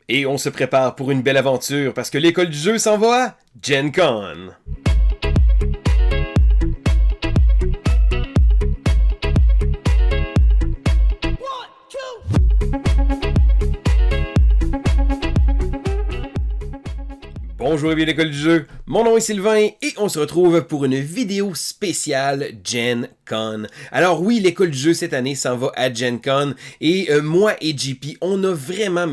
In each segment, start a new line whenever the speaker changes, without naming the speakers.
Et on se prépare pour une belle aventure parce que l'école du jeu s'en va à Gen Con. Bonjour et bienvenue à l'école du jeu, mon nom est Sylvain et on se retrouve pour une vidéo spéciale Gen Con. Alors oui, l'école du jeu cette année s'en va à Gen Con et moi et JP, on a vraiment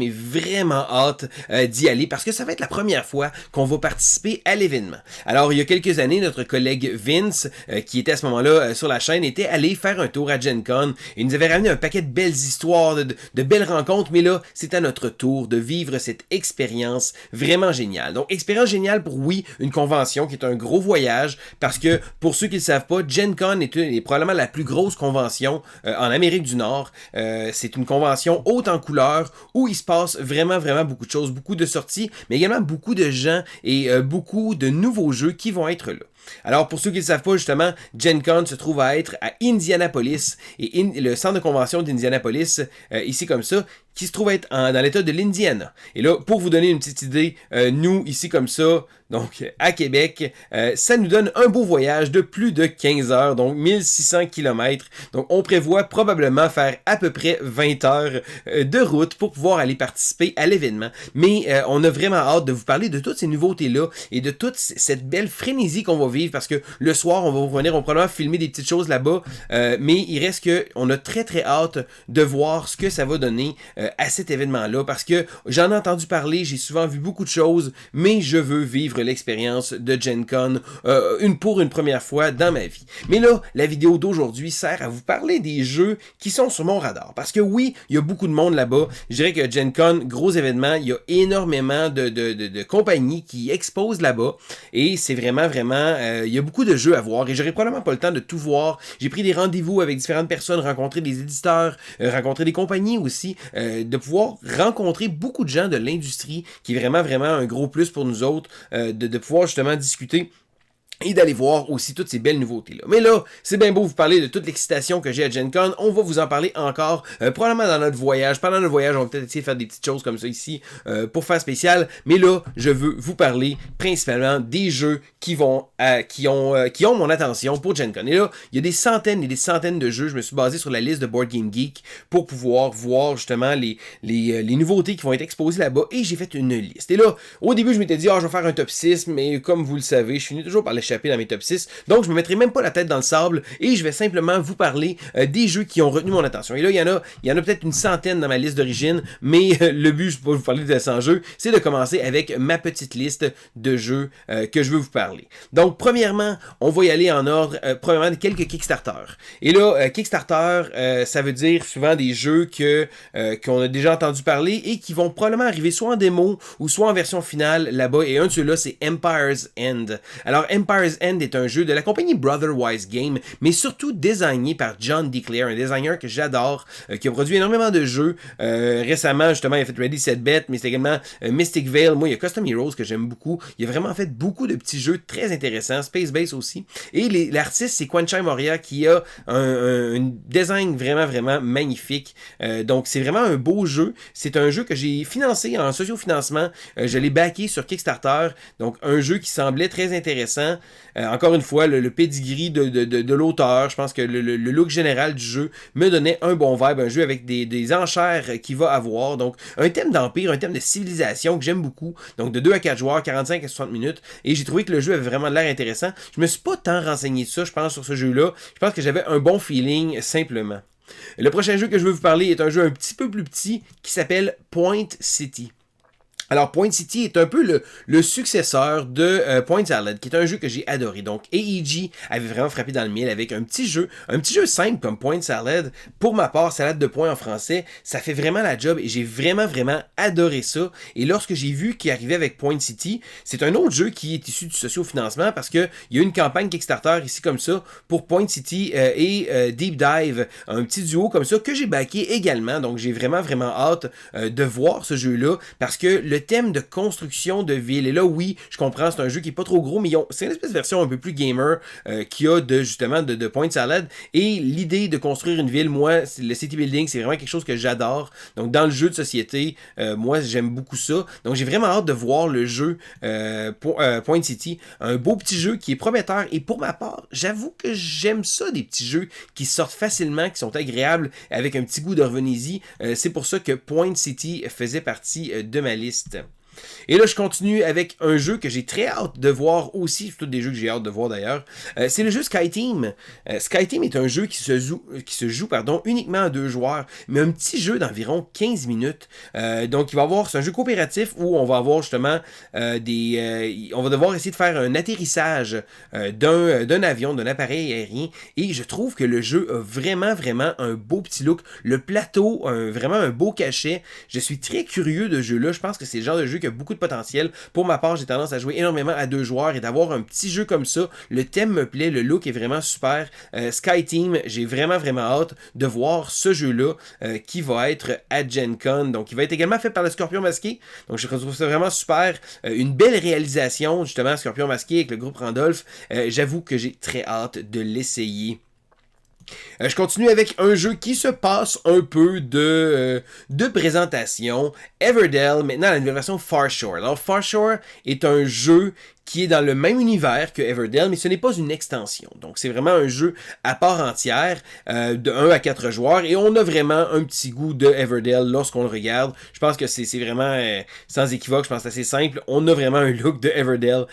hâte d'y aller parce que ça va être la première fois qu'on va participer à l'événement. Alors il y a quelques années, notre collègue Vince, qui était à ce moment-là sur la chaîne, était allé faire un tour à Gen Con et nous avait ramené un paquet de belles histoires, de belles rencontres, mais là, c'est à notre tour de vivre cette expérience vraiment géniale. Donc expérience géniale pour, oui, une convention qui est un gros voyage, parce que, pour ceux qui ne le savent pas, Gen Con est probablement la plus grosse convention en Amérique du Nord. C'est une convention haute en couleurs, où il se passe vraiment beaucoup de choses, beaucoup de sorties, mais également beaucoup de gens et beaucoup de nouveaux jeux qui vont être là. Alors, pour ceux qui ne le savent pas, justement, Gen Con se trouve à être à Indianapolis, et le centre de convention d'Indianapolis, ici comme ça, qui se trouve être dans l'état de l'Indiana. Et là, pour vous donner une petite idée, nous, ici comme ça, donc à Québec, ça nous donne un beau voyage de plus de 15 heures, donc 1600 km. Donc on prévoit probablement faire à peu près 20 heures de route pour pouvoir aller participer à l'événement. Mais on a vraiment hâte de vous parler de toutes ces nouveautés-là et de toute cette belle frénésie qu'on va vivre, parce que le soir, on va revenir, on va probablement filmer des petites choses là-bas, mais il reste que on a très hâte de voir ce que ça va donner à cet événement-là, parce que j'en ai entendu parler, j'ai souvent vu beaucoup de choses, mais je veux vivre l'expérience de Gen Con pour une première fois dans ma vie. Mais là, la vidéo d'aujourd'hui sert à vous parler des jeux qui sont sur mon radar, parce que oui, il y a beaucoup de monde là-bas. Je dirais que Gen Con, gros événement, il y a énormément de compagnies qui exposent là-bas, et c'est vraiment, il y a beaucoup de jeux à voir, et j'aurai probablement pas le temps de tout voir. J'ai pris des rendez-vous avec différentes personnes, rencontrer des éditeurs, rencontrer des compagnies aussi, de pouvoir rencontrer beaucoup de gens de l'industrie, qui est vraiment un gros plus pour nous autres, de pouvoir justement discuter et d'aller voir aussi toutes ces belles nouveautés-là. Mais là, c'est bien beau vous parler de toute l'excitation que j'ai à Gen Con. On va vous en parler encore, probablement dans notre voyage. Pendant notre voyage, on va peut-être essayer de faire des petites choses comme ça ici, pour faire spécial. Mais là, je veux vous parler principalement des jeux qui ont mon attention pour Gen Con. Et là, il y a des centaines et des centaines de jeux. Je me suis basé sur la liste de Board Game Geek pour pouvoir voir justement les nouveautés qui vont être exposées là-bas. Et j'ai fait une liste. Et là, au début, je m'étais dit, je vais faire un top 6, mais comme vous le savez, je finis toujours par dans mes top 6, donc je me mettrai même pas la tête dans le sable et je vais simplement vous parler des jeux qui ont retenu mon attention. Et là, il y en a peut-être une centaine dans ma liste d'origine, mais le but, je ne vais pas vous parler de 100 jeux, c'est de commencer avec ma petite liste de jeux que je veux vous parler. Donc, premièrement, on va y aller en ordre, premièrement, quelques Kickstarter. Et là, Kickstarter, ça veut dire souvent des jeux qu'on a déjà entendu parler et qui vont probablement arriver soit en démo ou soit en version finale là-bas, et un de ceux-là, c'est Empire's End. Alors, Empire's End est un jeu de la compagnie Brotherwise Game, mais surtout designé par John DeClair, un designer que j'adore, qui a produit énormément de jeux. Récemment, justement, il a fait Ready Set Bet, mais c'est également Mystic Vale. Moi, il y a Custom Heroes que j'aime beaucoup. Il a vraiment fait beaucoup de petits jeux très intéressants, Space Base aussi. Et l'artiste, c'est Quanchai Moria, qui a un design vraiment magnifique. Donc, c'est vraiment un beau jeu. C'est un jeu que j'ai financé en socio-financement. Je l'ai backé sur Kickstarter. Donc, un jeu qui semblait très intéressant. Encore une fois, le pedigree de l'auteur, je pense que le look général du jeu me donnait un bon vibe, un jeu avec des enchères qu'il va avoir, donc un thème d'empire, un thème de civilisation que j'aime beaucoup, donc de 2 à 4 joueurs, 45 à 60 minutes, et j'ai trouvé que le jeu avait vraiment de l'air intéressant. Je me suis pas tant renseigné de ça, je pense, sur ce jeu-là, je pense que j'avais un bon feeling, simplement. Le prochain jeu que je veux vous parler est un jeu un petit peu plus petit, qui s'appelle Point City. Alors, Point City est un peu le successeur de Point Salad, qui est un jeu que j'ai adoré. Donc, AEG avait vraiment frappé dans le mille avec un petit jeu simple comme Point Salad. Pour ma part, salade de points en français, ça fait vraiment la job et j'ai vraiment adoré ça. Et lorsque j'ai vu qu'il arrivait avec Point City, c'est un autre jeu qui est issu du socio-financement parce que il y a une campagne Kickstarter ici comme ça pour Point City et Deep Dive, un petit duo comme ça que j'ai backé également. Donc, j'ai vraiment hâte de voir ce jeu-là parce que le le thème de construction de ville. Et là, oui, je comprends, c'est un jeu qui est pas trop gros, mais c'est une espèce de version un peu plus gamer qui a justement de point salad. Et l'idée de construire une ville, moi, le city building, c'est vraiment quelque chose que j'adore. Donc, dans le jeu de société, moi, j'aime beaucoup ça. Donc, j'ai vraiment hâte de voir le jeu Point City. Un beau petit jeu qui est prometteur. Et pour ma part, j'avoue que j'aime ça, des petits jeux qui sortent facilement, qui sont agréables, avec un petit goût de revenez-y. C'est pour ça que Point City faisait partie de ma liste. Et là, je continue avec un jeu que j'ai très hâte de voir aussi, c'est tous des jeux que j'ai hâte de voir d'ailleurs. C'est le jeu SkyTeam. SkyTeam est un jeu qui se joue uniquement à 2 joueurs, mais un petit jeu d'environ 15 minutes. Donc, c'est un jeu coopératif où on va avoir justement on va devoir essayer de faire un atterrissage d'un avion, d'un appareil aérien. Et je trouve que le jeu a vraiment, vraiment un beau petit look. Le plateau, vraiment un beau cachet. Je suis très curieux de ce jeu-là. Je pense que c'est le genre de jeu qui a beaucoup de potentiel. Pour ma part, j'ai tendance à jouer énormément à 2 joueurs et d'avoir un petit jeu comme ça. Le thème me plaît, le look est vraiment super. SkyTeam, j'ai vraiment, vraiment hâte de voir ce jeu-là qui va être à Gen Con. Donc, il va être également fait par le Scorpion Masqué. Donc, je trouve ça vraiment super. Une belle réalisation, justement, Scorpion Masqué avec le groupe Randolph. J'avoue que j'ai très hâte de l'essayer. Je continue avec un jeu qui se passe un peu de présentation. Everdell, maintenant la nouvelle version Far Shore. Alors Far Shore est un jeu qui est dans le même univers que Everdell, mais ce n'est pas une extension. Donc c'est vraiment un jeu à part entière, de 1 à 4 joueurs, et on a vraiment un petit goût de Everdell lorsqu'on le regarde. Je pense que c'est vraiment sans équivoque, je pense que c'est assez simple. On a vraiment un look de Everdell.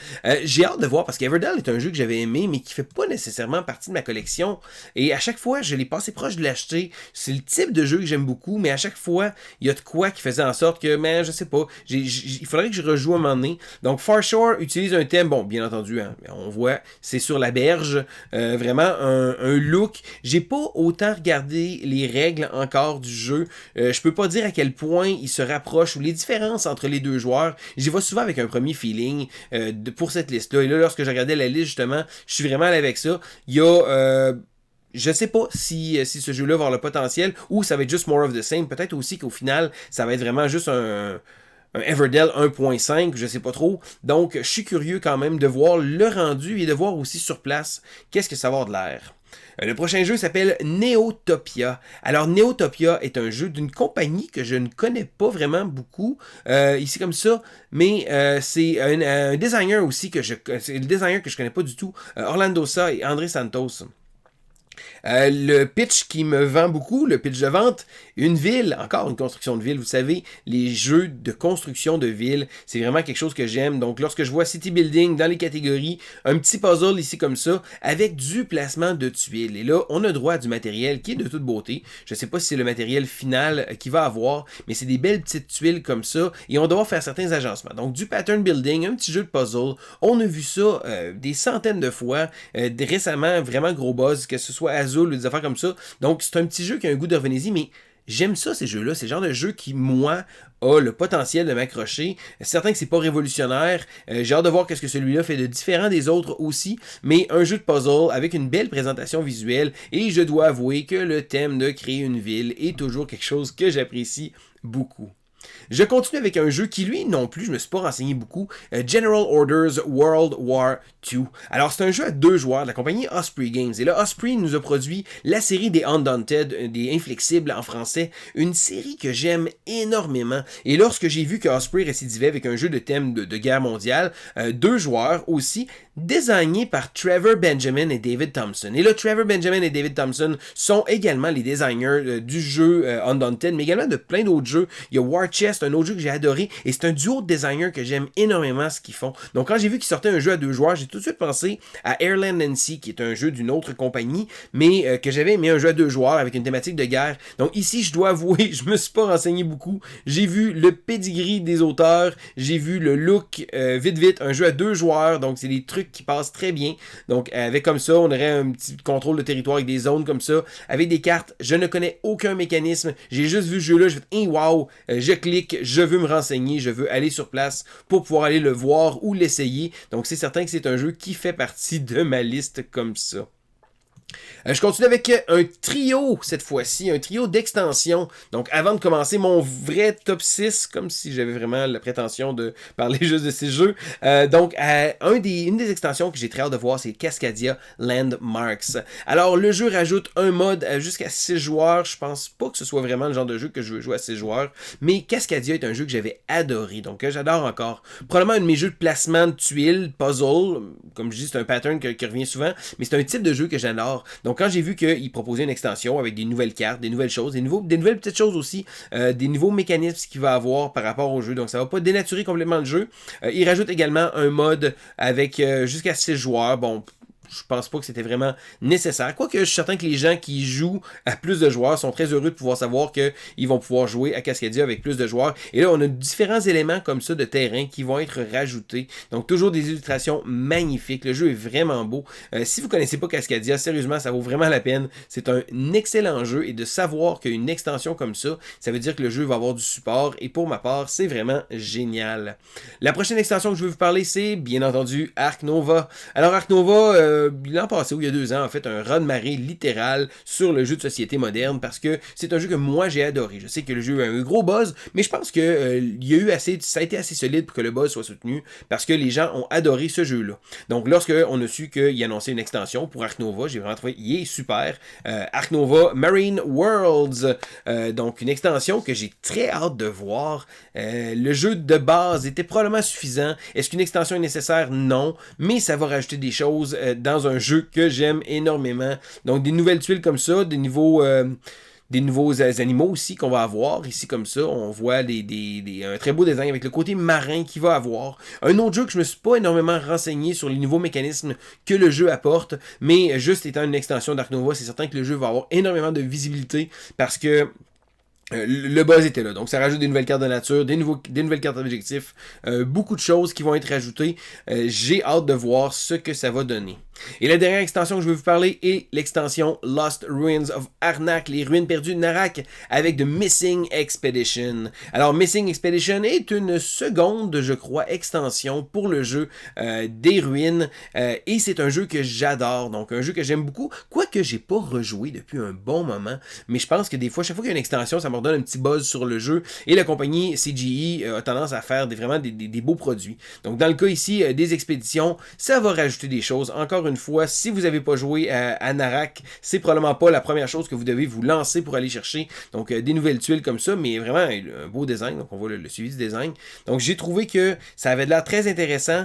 J'ai hâte de voir, parce qu'Everdell est un jeu que j'avais aimé, mais qui fait pas nécessairement partie de ma collection, et à chaque fois, je l'ai passé proche de l'acheter. C'est le type de jeu que j'aime beaucoup, mais à chaque fois, il y a de quoi qui faisait en sorte que, je sais pas, il faudrait que je rejoue à un moment donné. Donc Far Shore utilise un thème, bon, bien entendu, hein, on voit, c'est sur la berge, vraiment un look. J'ai pas autant regardé les règles encore du jeu. Je peux pas dire à quel point il se rapproche ou les différences entre les 2 joueurs. J'y vais souvent avec un premier feeling pour cette liste-là. Et là, lorsque j'ai regardé la liste, justement, je suis vraiment allé avec ça. Il y a... je sais pas si ce jeu-là va avoir le potentiel ou ça va être juste more of the same. Peut-être aussi qu'au final, ça va être vraiment juste un Everdell 1.5, je sais pas trop. Donc, je suis curieux quand même de voir le rendu et de voir aussi sur place qu'est-ce que ça va avoir de l'air. Le prochain jeu s'appelle Neotopia. Alors, Neotopia est un jeu d'une compagnie que je ne connais pas vraiment beaucoup, ici comme ça, mais c'est un designer aussi c'est le designer que je connais pas du tout, Orlando Sa et André Santos. Le pitch qui me vend beaucoup, le pitch de vente, une ville, encore une construction de ville, vous savez, les jeux de construction de ville, c'est vraiment quelque chose que j'aime. Donc lorsque je vois City Building dans les catégories, un petit puzzle ici comme ça, avec du placement de tuiles. Et là, on a droit à du matériel qui est de toute beauté. Je ne sais pas si c'est le matériel final qu'il va avoir, mais c'est des belles petites tuiles comme ça, et on doit faire certains agencements. Donc du pattern building, un petit jeu de puzzle, on a vu ça des centaines de fois, récemment, vraiment gros buzz, que ce soit Azul ou des affaires comme ça. Donc c'est un petit jeu qui a un goût de revenez-y, mais j'aime ça, ces jeux-là. C'est le genre de jeu qui, moi, a le potentiel de m'accrocher. Certain que c'est pas révolutionnaire. J'ai hâte de voir qu'est-ce que celui-là fait de différent des autres aussi. Mais un jeu de puzzle avec une belle présentation visuelle. Et je dois avouer que le thème de créer une ville est toujours quelque chose que j'apprécie beaucoup. Je continue avec un jeu qui, lui, non plus, je me suis pas renseigné beaucoup, General Orders World War II. Alors, c'est un jeu à 2 joueurs de la compagnie Osprey Games. Et là, Osprey nous a produit la série des Undaunted, des Inflexibles en français, une série que j'aime énormément. Et lorsque j'ai vu que Osprey récidivait avec un jeu de thème de guerre mondiale, 2 joueurs aussi, designé par Trevor Benjamin et David Thompson. Et là, Trevor Benjamin et David Thompson sont également les designers du jeu Undaunted, mais également de plein d'autres jeux. Il y a War Chest, un autre jeu que j'ai adoré, et c'est un duo de designers que j'aime énormément ce qu'ils font. Donc quand j'ai vu qu'ils sortaient un jeu à 2 joueurs, j'ai tout de suite pensé à Airland Nancy, qui est un jeu d'une autre compagnie, mais que j'avais aimé un jeu à 2 joueurs avec une thématique de guerre. Donc ici, je dois avouer, je me suis pas renseigné beaucoup. J'ai vu le pedigree des auteurs, j'ai vu le look vite, un jeu à 2 joueurs, donc c'est des trucs qui passent très bien. Donc avec comme ça, on aurait un petit contrôle de territoire avec des zones comme ça, avec des cartes. Je ne connais aucun mécanisme, j'ai juste vu ce jeu-là, je fais wow, je clique, je veux me renseigner, je veux aller sur place pour pouvoir aller le voir ou l'essayer. Donc c'est certain que c'est un jeu qui fait partie de ma liste comme ça. Je continue avec un trio cette fois-ci, un trio d'extensions. Donc avant de commencer mon vrai top 6, comme si j'avais vraiment la prétention de parler juste de ces jeux, une des extensions que j'ai très hâte de voir, c'est Cascadia Landmarks. Alors le jeu rajoute un mode jusqu'à 6 joueurs, je pense pas que ce soit vraiment le genre de jeu que je veux jouer à 6 joueurs, mais Cascadia est un jeu que j'avais adoré, donc j'adore encore. Probablement un de mes jeux de placement de tuiles, puzzle, comme je dis c'est un pattern qui revient souvent, mais c'est un type de jeu que j'adore. Donc quand j'ai vu qu'il proposait une extension avec des nouvelles cartes, des nouvelles choses, des nouvelles petites choses aussi, des nouveaux mécanismes qu'il va avoir par rapport au jeu, donc ça va pas dénaturer complètement le jeu. Il rajoute également un mode avec jusqu'à 6 joueurs, bon, je pense pas que c'était vraiment nécessaire. Quoique je suis certain que les gens qui jouent à plus de joueurs sont très heureux de pouvoir savoir qu'ils vont pouvoir jouer à Cascadia avec plus de joueurs. Et là, on a différents éléments comme ça de terrain qui vont être rajoutés. Donc toujours des illustrations magnifiques. Le jeu est vraiment beau. Si vous connaissez pas Cascadia, sérieusement, ça vaut vraiment la peine. C'est un excellent jeu et de savoir qu'une extension comme ça, ça veut dire que le jeu va avoir du support. Et pour ma part, c'est vraiment génial. La prochaine extension que je vais vous parler, c'est bien entendu Ark Nova. Alors Ark Nova, l'an passé, ou il y a 2 ans, en fait, un raz-de-marée littéral sur le jeu de société moderne parce que c'est un jeu que moi j'ai adoré. Je sais que le jeu a eu un gros buzz, mais je pense que ça a été assez solide pour que le buzz soit soutenu parce que les gens ont adoré ce jeu-là. Donc, lorsqu'on a su qu'il annonçait une extension pour Ark Nova, j'ai vraiment trouvé, il est super. Ark Nova Marine Worlds, donc une extension que j'ai très hâte de voir. Le jeu de base était probablement suffisant. Est-ce qu'une extension est nécessaire? Non, mais ça va rajouter des choses dans un jeu que j'aime énormément. Donc des nouvelles tuiles comme ça, des nouveaux animaux aussi qu'on va avoir. Ici comme ça, on voit un très beau design avec le côté marin qu'il va avoir. Un autre jeu que je me suis pas énormément renseigné sur les nouveaux mécanismes que le jeu apporte, mais juste étant une extension d'Ark Nova, c'est certain que le jeu va avoir énormément de visibilité parce que le buzz était là, donc ça rajoute des nouvelles cartes de nature, des nouvelles cartes d'objectifs, beaucoup de choses qui vont être rajoutées. J'ai hâte de voir ce que ça va donner. Et la dernière extension que je vais vous parler est l'extension Lost Ruins of Arnak, les ruines perdues de Narak, avec The Missing Expedition. Alors Missing Expedition est une seconde, je crois, extension pour le jeu des ruines, et c'est un jeu que j'adore, donc un jeu que j'aime beaucoup, quoique j'ai pas rejoué depuis un bon moment, mais je pense que des fois, chaque fois qu'il y a une extension, ça me redonne un petit buzz sur le jeu, et la compagnie CGE a tendance à faire vraiment des beaux produits. Donc dans le cas ici des expéditions, ça va rajouter des choses. Encore une fois, si vous n'avez pas joué à Narak, c'est probablement pas la première chose que vous devez vous lancer pour aller chercher. Donc des nouvelles tuiles comme ça, mais vraiment un beau design. Donc on voit le suivi du design. Donc j'ai trouvé que ça avait l'air très intéressant.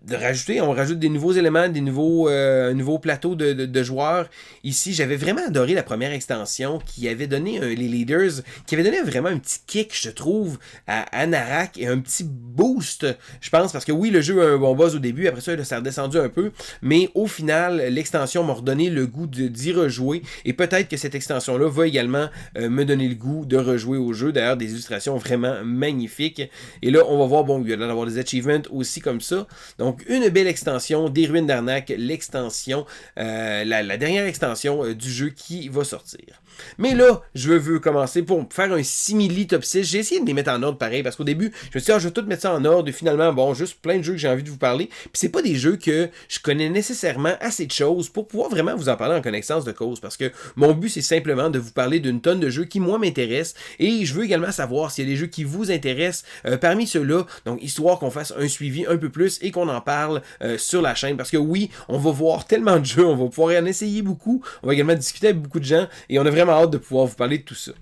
De rajouter, on rajoute des nouveaux éléments, des nouveaux plateaux de joueurs. Ici, j'avais vraiment adoré la première extension qui avait donné les leaders, qui avait donné vraiment un petit kick, je trouve, à Narak et un petit boost, je pense, parce que oui, le jeu a un bon buzz au début, après ça, ça a redescendu un peu, mais au final, l'extension m'a redonné le goût d'y rejouer et peut-être que cette extension-là va également me donner le goût de rejouer au jeu. D'ailleurs, des illustrations vraiment magnifiques. Et là, on va voir, bon, il y a d'avoir des achievements aussi comme ça. Donc, une belle extension des ruines d'Arnak, l'extension, la dernière extension du jeu qui va sortir. Mais là, je veux commencer pour faire un simili top 6. J'ai essayé de les mettre en ordre pareil, parce qu'au début, je me suis dit, je vais tout mettre ça en ordre, et finalement, bon, juste plein de jeux que j'ai envie de vous parler. Puis c'est pas des jeux que je connais nécessairement assez de choses pour pouvoir vraiment vous en parler en connaissance de cause, parce que mon but, c'est simplement de vous parler d'une tonne de jeux qui, moi, m'intéressent, et je veux également savoir s'il y a des jeux qui vous intéressent parmi ceux-là, donc histoire qu'on fasse un suivi un peu plus et qu'on en parle sur la chaîne, parce que oui, on va voir tellement de jeux, on va pouvoir en essayer beaucoup, on va également discuter avec beaucoup de gens, et on a vraiment hâte de pouvoir vous parler de tout ça.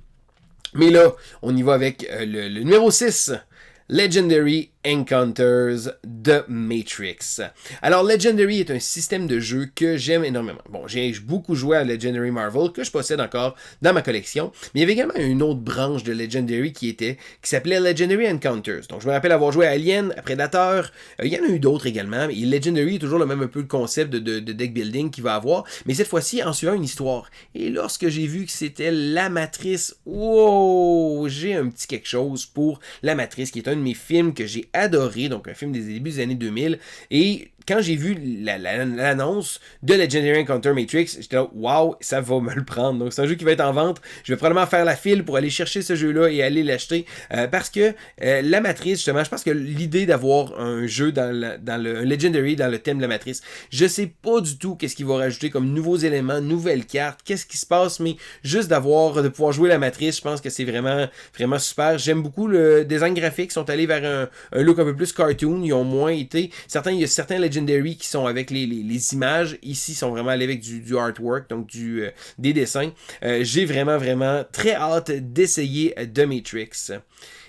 Mais là, on y va avec le numéro 6, Legendary Encounters The Matrix. Alors, Legendary est un système de jeu que j'aime énormément. Bon, j'ai beaucoup joué à Legendary Marvel, que je possède encore dans ma collection, mais il y avait également une autre branche de Legendary qui s'appelait Legendary Encounters. Donc, je me rappelle avoir joué à Alien, à Predator, il y en a eu d'autres également, et Legendary est toujours le même un peu le concept de deck building qu'il va avoir, mais cette fois-ci en suivant une histoire. Et lorsque j'ai vu que c'était La Matrice, wow, j'ai un petit quelque chose pour La Matrice, qui est un de mes films que j'ai adoré, donc un film des débuts des années 2000, et quand j'ai vu l'annonce de Legendary Encounter Matrix, j'étais là, waouh, ça va me le prendre. Donc c'est un jeu qui va être en vente. Je vais probablement faire la file pour aller chercher ce jeu-là et aller l'acheter. Parce que la Matrice, justement, je pense que l'idée d'avoir un jeu dans le Legendary, dans le thème de la Matrice, je sais pas du tout qu'est-ce qu'il va rajouter comme nouveaux éléments, nouvelles cartes, qu'est-ce qui se passe, mais juste de pouvoir jouer la Matrice, je pense que c'est vraiment, vraiment super. J'aime beaucoup le design graphique. Ils sont allés vers un look un peu plus cartoon. Ils ont moins été. Il y a certains Legendary qui sont avec les images. Ici, ils sont vraiment allés avec du artwork, donc des dessins. J'ai vraiment, vraiment très hâte d'essayer The Matrix.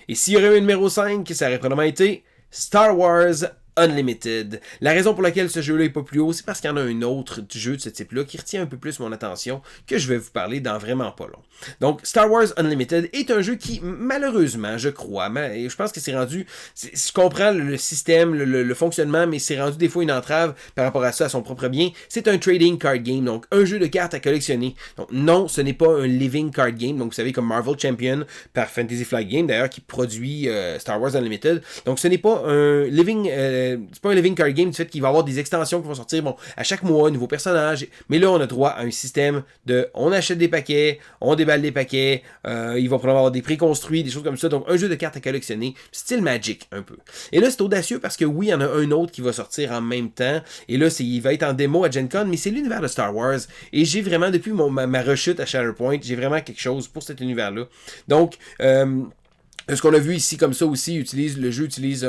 Et s'il y aurait eu un numéro 5, ça aurait probablement été Star Wars Unlimited. La raison pour laquelle ce jeu-là est pas plus haut, c'est parce qu'il y en a un autre jeu de ce type-là qui retient un peu plus mon attention, que je vais vous parler dans vraiment pas long. Donc, Star Wars Unlimited est un jeu qui, malheureusement, je crois, et je pense que c'est rendu, je comprends le système, le fonctionnement, mais c'est rendu des fois une entrave par rapport à ça, à son propre bien. C'est un trading card game, donc un jeu de cartes à collectionner. Donc, non, ce n'est pas un living card game, donc vous savez, comme Marvel Champion par Fantasy Flight Games, d'ailleurs, qui produit Star Wars Unlimited. Donc, ce n'est pas un living c'est pas un living card game du fait qu'il va y avoir des extensions qui vont sortir à chaque mois, nouveaux personnages, mais là on a droit à un système de on achète des paquets, on déballe des paquets, il va probablement avoir des préconstruits, des choses comme ça, donc un jeu de cartes à collectionner, style Magic un peu. Et là c'est audacieux parce que oui, il y en a un autre qui va sortir en même temps, et là il va être en démo à Gen Con, mais c'est l'univers de Star Wars, et j'ai vraiment, depuis ma rechute à Shatterpoint, j'ai vraiment quelque chose pour cet univers-là. Donc, ce qu'on a vu ici comme ça aussi, le jeu utilise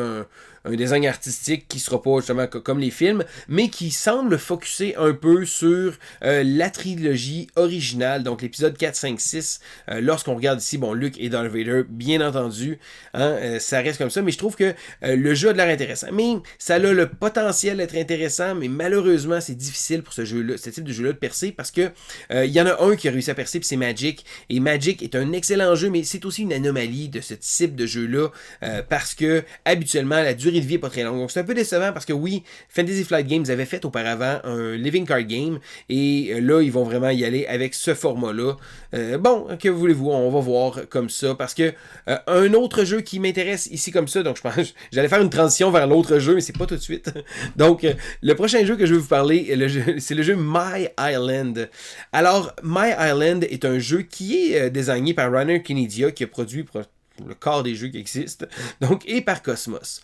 un design artistique qui sera pas justement comme les films, mais qui semble focusser un peu sur la trilogie originale, donc l'épisode 4, 5, 6. Lorsqu'on regarde ici, Luke et Darth Vader, bien entendu, ça reste comme ça, mais je trouve que le jeu a de l'air intéressant. Mais ça a le potentiel d'être intéressant, mais malheureusement, c'est difficile pour ce type de jeu-là de percer, parce que il y en a un qui a réussi à percer, puis c'est Magic. Et Magic est un excellent jeu, mais c'est aussi une anomalie de ce type de jeu-là, parce que habituellement, la durée de vie est pas très longue. Donc c'est un peu décevant parce que oui, Fantasy Flight Games avait fait auparavant un living card game et là ils vont vraiment y aller avec ce format-là. Que voulez-vous, on va voir comme ça parce que un autre jeu qui m'intéresse ici comme ça, donc je pense j'allais faire une transition vers l'autre jeu, mais c'est pas tout de suite. Donc le prochain jeu que je vais vous parler, c'est le jeu My Island. Alors My Island est un jeu qui est désigné par Rainer Knizia qui a produit le corps des jeux qui existent, donc, et par Cosmos.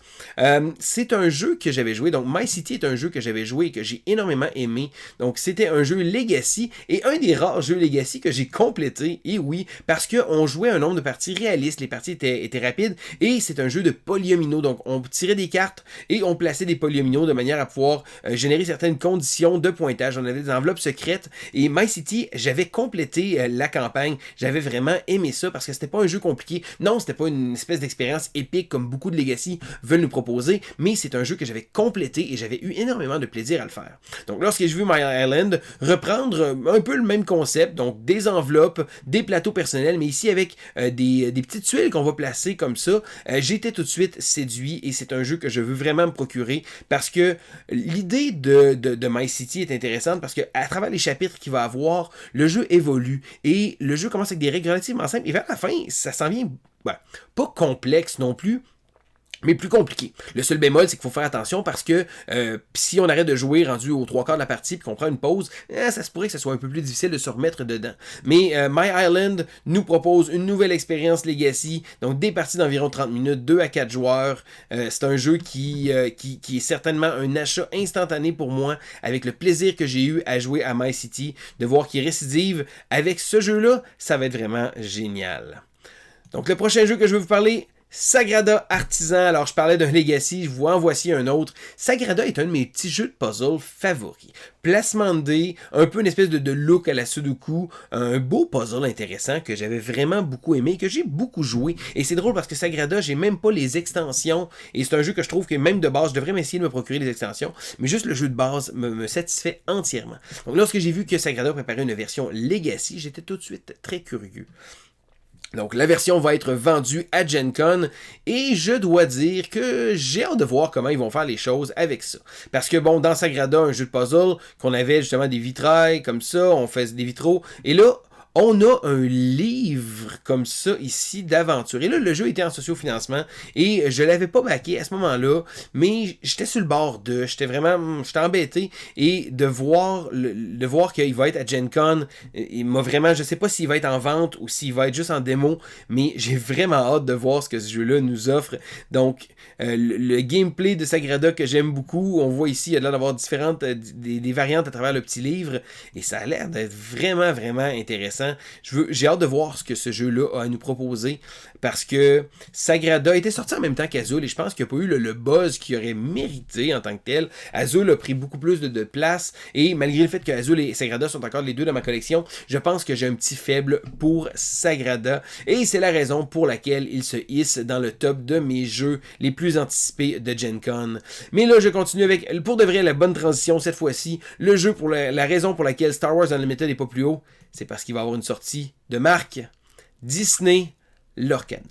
C'est un jeu que j'avais joué, donc My City est un jeu que j'avais joué et que j'ai énormément aimé, donc c'était un jeu Legacy, et un des rares jeux Legacy que j'ai complété, et oui, parce qu'on jouait un nombre de parties réalistes, les parties étaient rapides, et c'est un jeu de polyomino, donc on tirait des cartes, et on plaçait des polyomino de manière à pouvoir générer certaines conditions de pointage, on avait des enveloppes secrètes, et My City, j'avais complété la campagne, j'avais vraiment aimé ça, parce que c'était pas un jeu compliqué, non, c'était pas une espèce d'expérience épique comme beaucoup de Legacy veulent nous proposer, mais c'est un jeu que j'avais complété et j'avais eu énormément de plaisir à le faire. Donc lorsque j'ai vu My Island reprendre un peu le même concept, donc des enveloppes, des plateaux personnels, mais ici avec des petites tuiles qu'on va placer comme ça, j'étais tout de suite séduit et c'est un jeu que je veux vraiment me procurer parce que l'idée de My City est intéressante parce que à travers les chapitres qu'il va avoir, le jeu évolue et le jeu commence avec des règles relativement simples et vers la fin, ça s'en vient pas complexe non plus, mais plus compliqué. Le seul bémol, c'est qu'il faut faire attention parce que si on arrête de jouer rendu aux 3 quarts de la partie puis qu'on prend une pause, ça se pourrait que ce soit un peu plus difficile de se remettre dedans. Mais My Island nous propose une nouvelle expérience Legacy, donc des parties d'environ 30 minutes, 2 à 4 joueurs. C'est un jeu qui est certainement un achat instantané pour moi, avec le plaisir que j'ai eu à jouer à My City, de voir qu'il récidive avec ce jeu-là, ça va être vraiment génial. Donc le prochain jeu que je vais vous parler, Sagrada Artisan. Alors je parlais d'un Legacy, je vous en voici un autre. Sagrada est un de mes petits jeux de puzzle favoris. Placement de dés, un peu une espèce de look à la Sudoku, un beau puzzle intéressant que j'avais vraiment beaucoup aimé, que j'ai beaucoup joué. Et c'est drôle parce que Sagrada, j'ai même pas les extensions, et c'est un jeu que je trouve que même de base, je devrais m'essayer de me procurer les extensions, mais juste le jeu de base me satisfait entièrement. Donc lorsque j'ai vu que Sagrada préparait une version Legacy, j'étais tout de suite très curieux. Donc la version va être vendue à Gen Con et je dois dire que j'ai hâte de voir comment ils vont faire les choses avec ça. Parce que bon, dans Sagrada, un jeu de puzzle, qu'on avait justement des vitrails comme ça, on faisait des vitraux, et là, on a un livre comme ça ici d'aventure. Et là, le jeu était en socio-financement et je l'avais pas backé à ce moment-là, mais j'étais sur le bord j'étais embêté et de voir qu'il va être à Gen Con, il m'a vraiment, je sais pas s'il va être en vente ou s'il va être juste en démo, mais j'ai vraiment hâte de voir ce que ce jeu-là nous offre. Donc, le gameplay de Sagrada que j'aime beaucoup, on voit ici, il y a l'air d'avoir différentes, des variantes à travers le petit livre, et ça a l'air d'être vraiment, vraiment intéressant. J'ai hâte de voir ce que ce jeu-là a à nous proposer, parce que Sagrada était sorti en même temps qu'Azul, et je pense qu'il n'y a pas eu le buzz qu'il aurait mérité en tant que tel. Azul a pris beaucoup plus de place, et malgré le fait que Azul et Sagrada sont encore les deux dans ma collection, je pense que j'ai un petit faible pour Sagrada, et c'est la raison pour laquelle il se hisse dans le top de mes jeux les plus anticipés de Gen Con. Mais là, je continue avec, pour de vrai, la bonne transition cette fois-ci. Le jeu, pour la raison pour laquelle Star Wars Unlimited n'est pas plus haut, c'est parce qu'il va avoir une sortie de marque Disney Lorcana.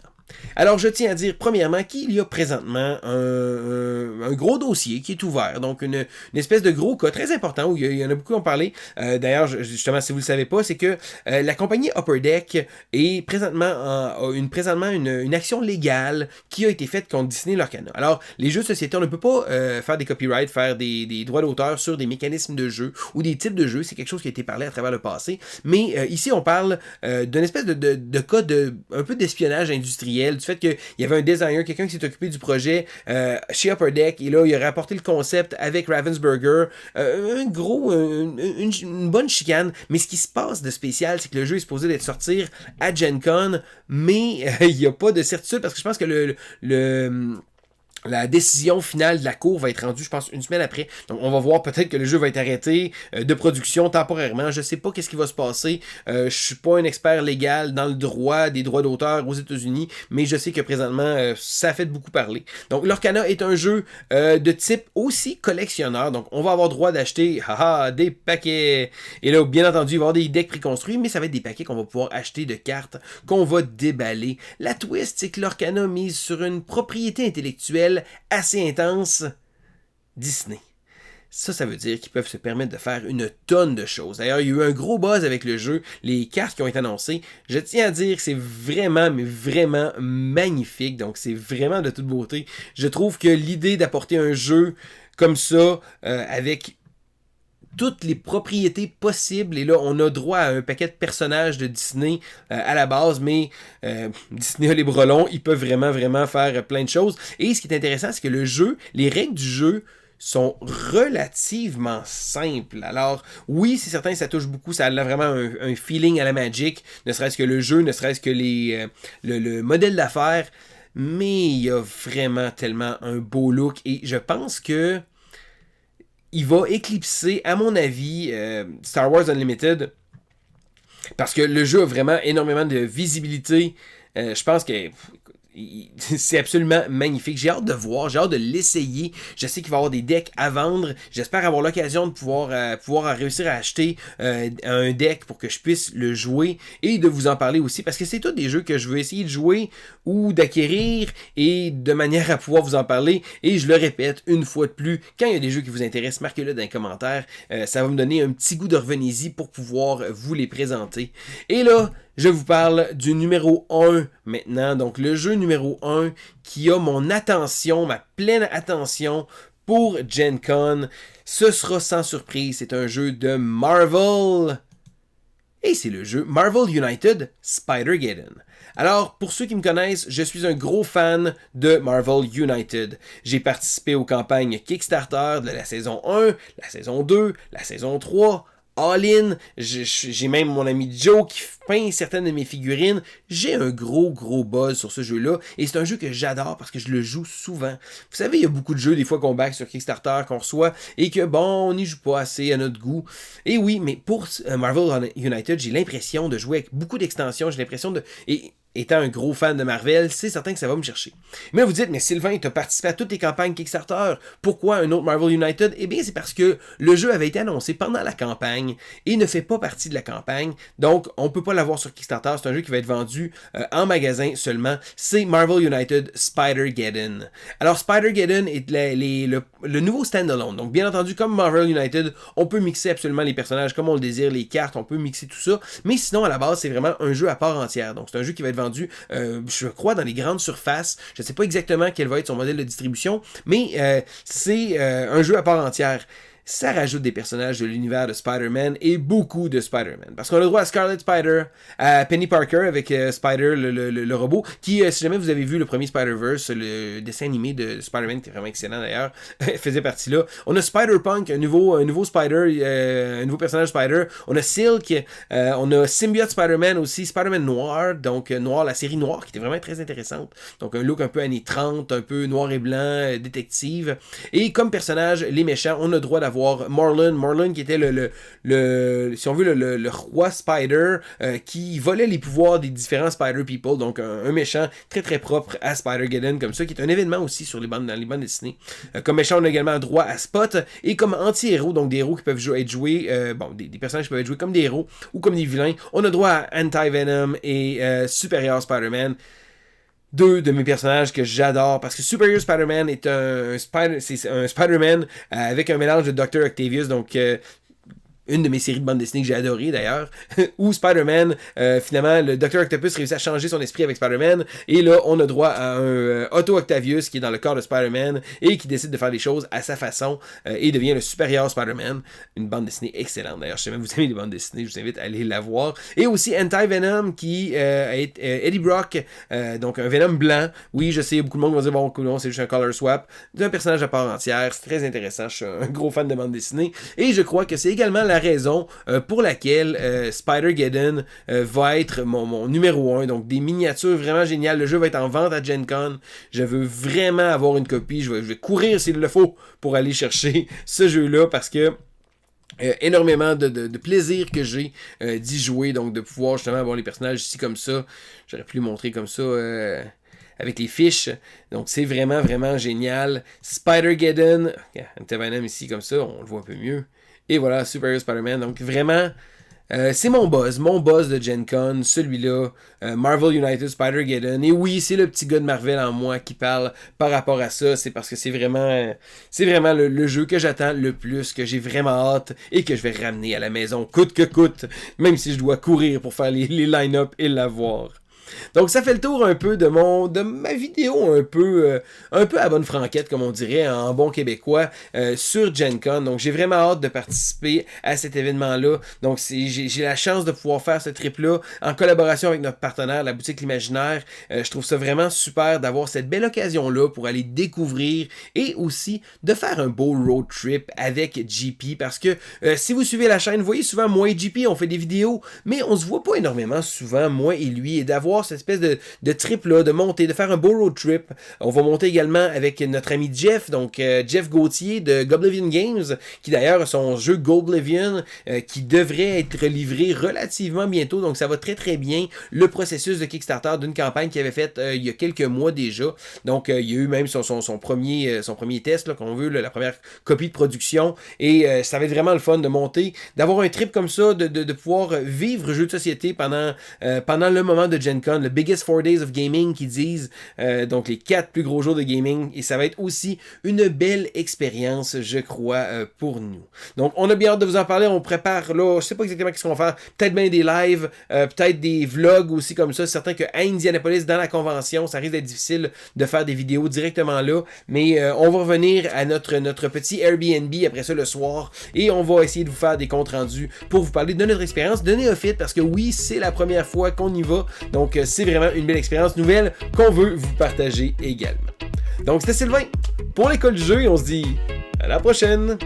Alors, je tiens à dire, premièrement, qu'il y a présentement un gros dossier qui est ouvert. Donc, une espèce de gros cas très important où il y en a beaucoup à en parler. D'ailleurs, justement, si vous ne le savez pas, c'est que la compagnie Upper Deck est présentement une action légale qui a été faite contre Disney Lorcana. Alors, les jeux de société, on ne peut pas faire des copyrights, faire des droits d'auteur sur des mécanismes de jeu ou des types de jeux. C'est quelque chose qui a été parlé à travers le passé. Mais ici, on parle d'une espèce de cas un peu d'espionnage industriel, du fait qu'il y avait un designer, quelqu'un qui s'est occupé du projet chez Upper Deck, et là, il a rapporté le concept avec Ravensburger, une bonne chicane, mais ce qui se passe de spécial, c'est que le jeu est supposé d'être sortir à Gen Con, mais il n'y a pas de certitude, parce que je pense que la décision finale de la cour va être rendue, je pense, une semaine après. Donc, on va voir peut-être que le jeu va être arrêté de production temporairement. Je sais pas qu'est-ce qui va se passer. Je suis pas un expert légal dans le droit des droits d'auteur aux États-Unis, mais je sais que présentement, ça fait beaucoup parler. Donc, Lorcana est un jeu de type aussi collectionneur. Donc, on va avoir droit d'acheter des paquets. Et là, bien entendu, il va y avoir des decks préconstruits, mais ça va être des paquets qu'on va pouvoir acheter de cartes qu'on va déballer. La twist, c'est que Lorcana mise sur une propriété intellectuelle assez intense, Disney. Ça veut dire qu'ils peuvent se permettre de faire une tonne de choses. D'ailleurs, il y a eu un gros buzz avec le jeu, les cartes qui ont été annoncées. Je tiens à dire que c'est vraiment, mais vraiment magnifique. Donc, c'est vraiment de toute beauté. Je trouve que l'idée d'apporter un jeu comme ça, avec toutes les propriétés possibles, et là on a droit à un paquet de personnages de Disney à la base, mais Disney a les bras longs, ils peuvent vraiment faire plein de choses. Et ce qui est intéressant, c'est que le jeu, les règles du jeu sont relativement simples. Alors oui, c'est certain, ça touche beaucoup, ça a vraiment un feeling à la Magic, ne serait-ce que le jeu, ne serait-ce que le modèle d'affaires, mais il y a vraiment tellement un beau look, et je pense que il va éclipser, à mon avis, Star Wars Unlimited, parce que le jeu a vraiment énormément de visibilité. Je pense que c'est absolument magnifique. J'ai hâte de voir, j'ai hâte de l'essayer. Je sais qu'il va y avoir des decks à vendre. J'espère avoir l'occasion de pouvoir réussir à acheter un deck pour que je puisse le jouer et de vous en parler aussi, parce que c'est tous des jeux que je veux essayer de jouer ou d'acquérir, et de manière à pouvoir vous en parler. Et je le répète une fois de plus, quand il y a des jeux qui vous intéressent, marquez-le dans les commentaires. Ça va me donner un petit goût de revenez-y pour pouvoir vous les présenter. Et là, je vous parle du numéro 1 maintenant, donc le jeu numéro 1 qui a mon attention, ma pleine attention pour Gen Con. Ce sera sans surprise, c'est un jeu de Marvel, et c'est le jeu Marvel United Spider-Geddon. Alors, pour ceux qui me connaissent, je suis un gros fan de Marvel United. J'ai participé aux campagnes Kickstarter de la saison 1, la saison 2, la saison 3... All-in, j'ai même mon ami Joe qui peint certaines de mes figurines. J'ai un gros buzz sur ce jeu-là, et c'est un jeu que j'adore parce que je le joue souvent. Vous savez, il y a beaucoup de jeux des fois qu'on back sur Kickstarter, qu'on reçoit, et que bon, on n'y joue pas assez à notre goût. Et oui, mais pour Marvel United, j'ai l'impression de jouer avec beaucoup d'extensions, j'ai l'impression de... Et étant un gros fan de Marvel, c'est certain que ça va me chercher. Mais vous dites, mais Sylvain, tu as participé à toutes les campagnes Kickstarter, pourquoi un autre Marvel United? Eh bien, c'est parce que le jeu avait été annoncé pendant la campagne et ne fait pas partie de la campagne, donc on ne peut pas l'avoir sur Kickstarter, c'est un jeu qui va être vendu en magasin seulement, c'est Marvel United Spider-Geddon. Alors Spider-Geddon est le nouveau standalone, donc bien entendu, comme Marvel United, on peut mixer absolument les personnages comme on le désire, les cartes, on peut mixer tout ça, mais sinon à la base, c'est vraiment un jeu à part entière, donc c'est un jeu qui va être vendu, je crois, dans les grandes surfaces. Je ne sais pas exactement quel va être son modèle de distribution, mais c'est un jeu à part entière. Ça rajoute des personnages de l'univers de Spider-Man et beaucoup de Spider-Man. Parce qu'on a le droit à Scarlet Spider, à Penny Parker avec Spider, le robot, qui, si jamais vous avez vu le premier Spider-Verse, le dessin animé de Spider-Man, qui est vraiment excellent d'ailleurs, faisait partie là. On a Spider-Punk, un nouveau Spider, un nouveau personnage Spider. On a Silk, on a Symbiote Spider-Man aussi, Spider-Man Noir, donc Noir, la série Noire, qui était vraiment très intéressante. Donc un look un peu années 30, un peu noir et blanc, détective. Et comme personnage, les méchants, on a droit d'avoir Marlon qui était si on veut, le roi Spider qui volait les pouvoirs des différents Spider People, donc un méchant très très propre à Spider-Geddon comme ça, qui est un événement aussi dans les bandes dessinées. Comme méchant, on a également droit à Spot, et comme anti-héros, donc des héros qui peuvent être joués, des personnages qui peuvent être joués comme des héros ou comme des vilains, on a droit à Anti-Venom et Superior Spider-Man. Deux de mes personnages que j'adore, parce que Superior Spider-Man est un Spider-Man avec un mélange de Dr. Octavius, donc une de mes séries de bandes dessinées que j'ai adoré d'ailleurs, où Spider-Man, finalement, le Dr. Octopus réussit à changer son esprit avec Spider-Man, et là, on a droit à un Otto Octavius qui est dans le corps de Spider-Man, et qui décide de faire les choses à sa façon, et devient le supérieur Spider-Man. Une bande dessinée excellente d'ailleurs, si jamais vous aimez les bandes dessinées, je vous invite à aller la voir. Et aussi Anti-Venom, qui est Eddie Brock, donc un Venom blanc. Oui, je sais, beaucoup de monde vont dire, bon, c'est juste un color swap, d'un personnage à part entière, c'est très intéressant, je suis un gros fan de bande dessinée, et je crois que c'est également la raison pour laquelle Spider-Geddon va être mon numéro 1, donc des miniatures vraiment géniales. Le jeu va être en vente à Gen Con, je veux vraiment avoir une copie, je vais courir s'il le faut pour aller chercher ce jeu-là, parce que énormément de plaisir que j'ai d'y jouer, donc de pouvoir justement avoir les personnages ici comme ça, j'aurais pu les montrer comme ça avec les fiches, donc c'est vraiment vraiment génial. Spider-Geddon, Anti-Venom ici comme ça, on le voit un peu mieux. Et voilà, Superior Spider-Man. Donc vraiment, c'est mon buzz de Gen Con, celui-là, Marvel United Spider-Geddon. Et oui, c'est le petit gars de Marvel en moi qui parle par rapport à ça. C'est parce que c'est vraiment le jeu que j'attends le plus, que j'ai vraiment hâte et que je vais ramener à la maison coûte que coûte, même si je dois courir pour faire les line-up et l'avoir. Donc ça fait le tour un peu de ma vidéo un peu à bonne franquette, comme on dirait en bon québécois, sur Gen Con. Donc j'ai vraiment hâte de participer à cet événement-là. Donc j'ai la chance de pouvoir faire ce trip-là en collaboration avec notre partenaire, la boutique L'Imaginaire. Je trouve ça vraiment super d'avoir cette belle occasion-là pour aller découvrir et aussi de faire un beau road trip avec JP, parce que si vous suivez la chaîne, vous voyez souvent moi et JP, on fait des vidéos, mais on se voit pas énormément souvent, moi et lui, et d'avoir cette espèce de trip-là, de monter, de faire un beau road trip. On va monter également avec notre ami Jeff, donc Jeff Gauthier de Goblivion Games, qui d'ailleurs a son jeu Goblivion, qui devrait être livré relativement bientôt, donc ça va très très bien, le processus de Kickstarter d'une campagne qu'il avait faite il y a quelques mois déjà. Donc il y a eu même son premier test, là, qu'on veut, la première copie de production, et ça va être vraiment le fun de monter, d'avoir un trip comme ça, de pouvoir vivre jeu de société pendant le moment de Gen Con, le Biggest 4 Days of Gaming qu'ils disent, donc les 4 plus gros jours de gaming, et ça va être aussi une belle expérience, je crois, pour nous. Donc on a bien hâte de vous en parler, on prépare là, je sais pas exactement ce qu'on va faire, peut-être bien des lives, peut-être des vlogs aussi comme ça, c'est certain qu'à Indianapolis, dans la convention, ça risque d'être difficile de faire des vidéos directement là, mais on va revenir à notre petit Airbnb après ça le soir, et on va essayer de vous faire des comptes rendus pour vous parler de notre expérience de néophyte, parce que oui, c'est la première fois qu'on y va, donc c'est vraiment une belle expérience nouvelle qu'on veut vous partager également. Donc c'était Sylvain pour l'école du jeu, et on se dit à la prochaine!